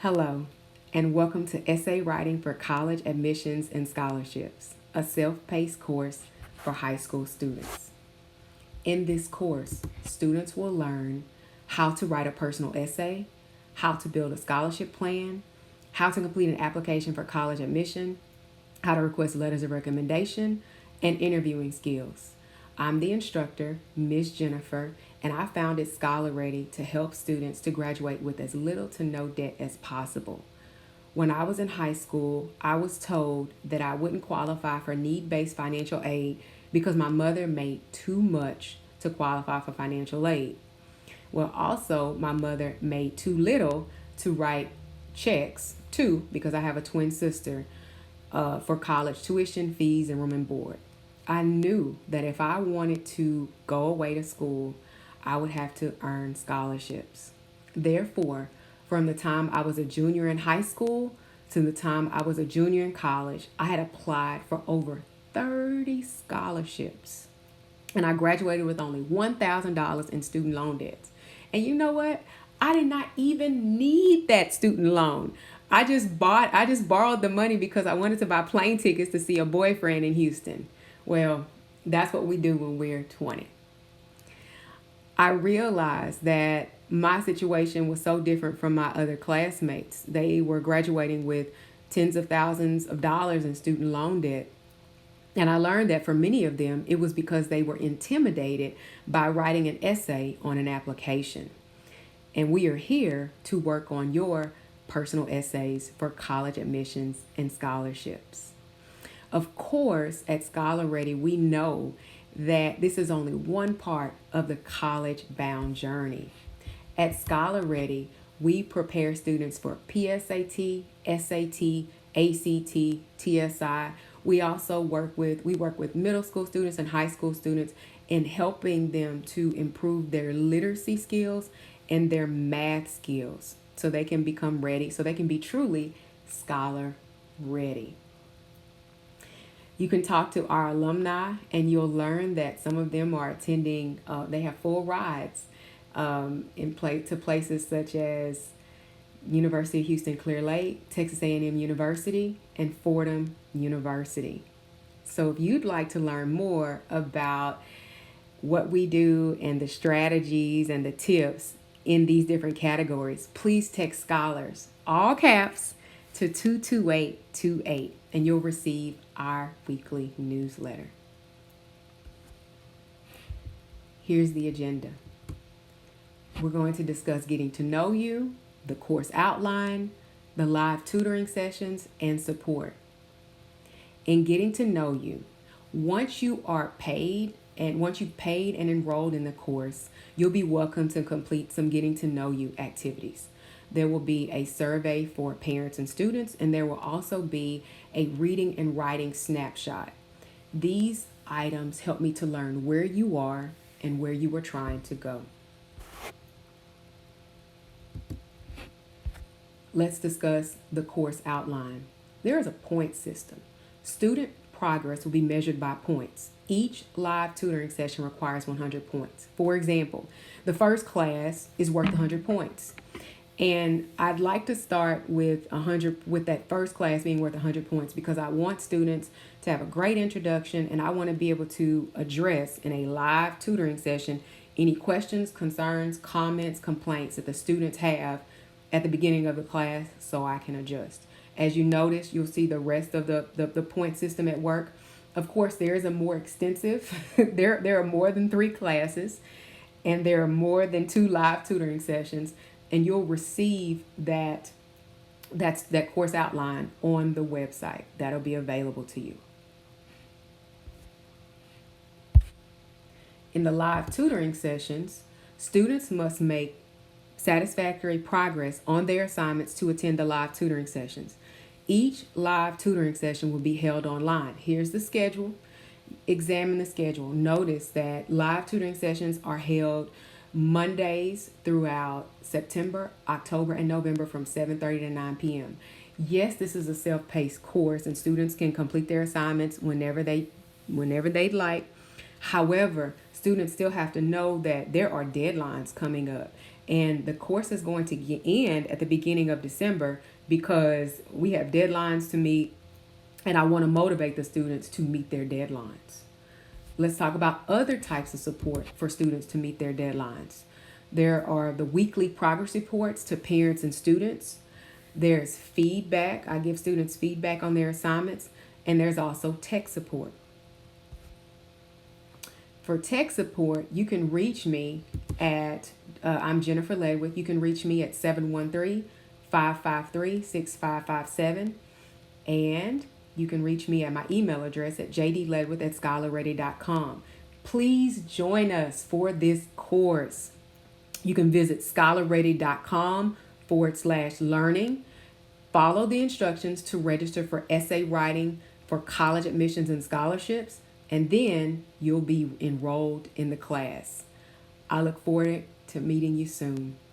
Hello, and welcome to Essay Writing for College Admissions and Scholarships, a self-paced course for high school students. In this course, students will learn how to write a personal essay, how to build a scholarship plan, how to complete an application for college admission, how to request letters of recommendation, and interviewing skills. I'm the instructor, Ms. Jennifer, and I founded Scholar Ready to help students to graduate with as little to no debt as possible. When I was in high school, I was told that I wouldn't qualify for need-based financial aid because my mother made too much to qualify for financial aid. Well, also, my mother made too little to write checks, too, because I have a twin sister, for college tuition, fees, and room and board. I knew that if I wanted to go away to school, I would have to earn scholarships. Therefore, from the time I was a junior in high school to the time I was a junior in college, I had applied for over 30 scholarships. And I graduated with only $1,000 in student loan debts. And you know what? I did not even need that student loan. I just borrowed the money because I wanted to buy plane tickets to see a boyfriend in Houston. Well, that's what we do when we're 20. I realized that my situation was so different from my other classmates. They were graduating with tens of thousands of dollars in student loan debt. And I learned that for many of them, it was because they were intimidated by writing an essay on an application. And we are here to work on your personal essays for college admissions and scholarships. Of course, at Scholar Ready, we know that this is only one part of the college-bound journey. At Scholar Ready, we prepare students for PSAT, SAT, ACT, TSI. We also work with middle school students and high school students in helping them to improve their literacy skills and their math skills so they can become ready, so they can be truly scholar ready. You can talk to our alumni and you'll learn that some of them are attending, they have full rides to places such as University of Houston Clear Lake, Texas A&M University, and Fordham University. So if you'd like to learn more about what we do and the strategies and the tips in these different categories, please text scholars, all caps, to 22828 and you'll receive our weekly newsletter. Here's the agenda. We're going to discuss getting to know you, the course outline, the live tutoring sessions, and support. In getting to know you, once you've paid and enrolled in the course, you'll be welcome to complete some getting to know you activities. There will be a survey for parents and students, and there will also be a reading and writing snapshot. These items help me to learn where you are and where you are trying to go. Let's discuss the course outline. There is a point system. Student progress will be measured by points. Each live tutoring session requires 100 points. For example, the first class is worth 100 points. And I'd like to start with that first class being worth 100 points because I want students to have a great introduction and I want to be able to address in a live tutoring session any questions, concerns, comments, complaints that the students have at the beginning of the class so I can adjust. As you notice, you'll see the rest of the point system at work. Of course, there is a more extensive, there are more than 3 classes and there are more than 2 live tutoring sessions. And you'll receive that course outline on the website. That'll be available to you. In the live tutoring sessions, students must make satisfactory progress on their assignments to attend the live tutoring sessions. Each live tutoring session will be held online. Here's the schedule. Examine the schedule. Notice that live tutoring sessions are held Mondays throughout September, October, and November from 7:30 to 9 p.m. Yes, this is a self-paced course and students can complete their assignments whenever they'd like. However, students still have to know that there are deadlines coming up And the course is going to end at the beginning of December because we have deadlines to meet, and I want to motivate the students to meet their deadlines. Let's talk about other types of support for students to meet their deadlines. There are the weekly progress reports to parents and students. There's feedback. I give students feedback on their assignments. And there's also tech support. For tech support, you can reach me at, I'm Jennifer Ledwith. You can reach me at 713-553-6557. And you can reach me at my email address at jdledwith@scholarready.com. Please join us for this course. You can visit scholarready.com/learning. Follow the instructions to register for essay writing for college admissions and scholarships, and then you'll be enrolled in the class. I look forward to meeting you soon.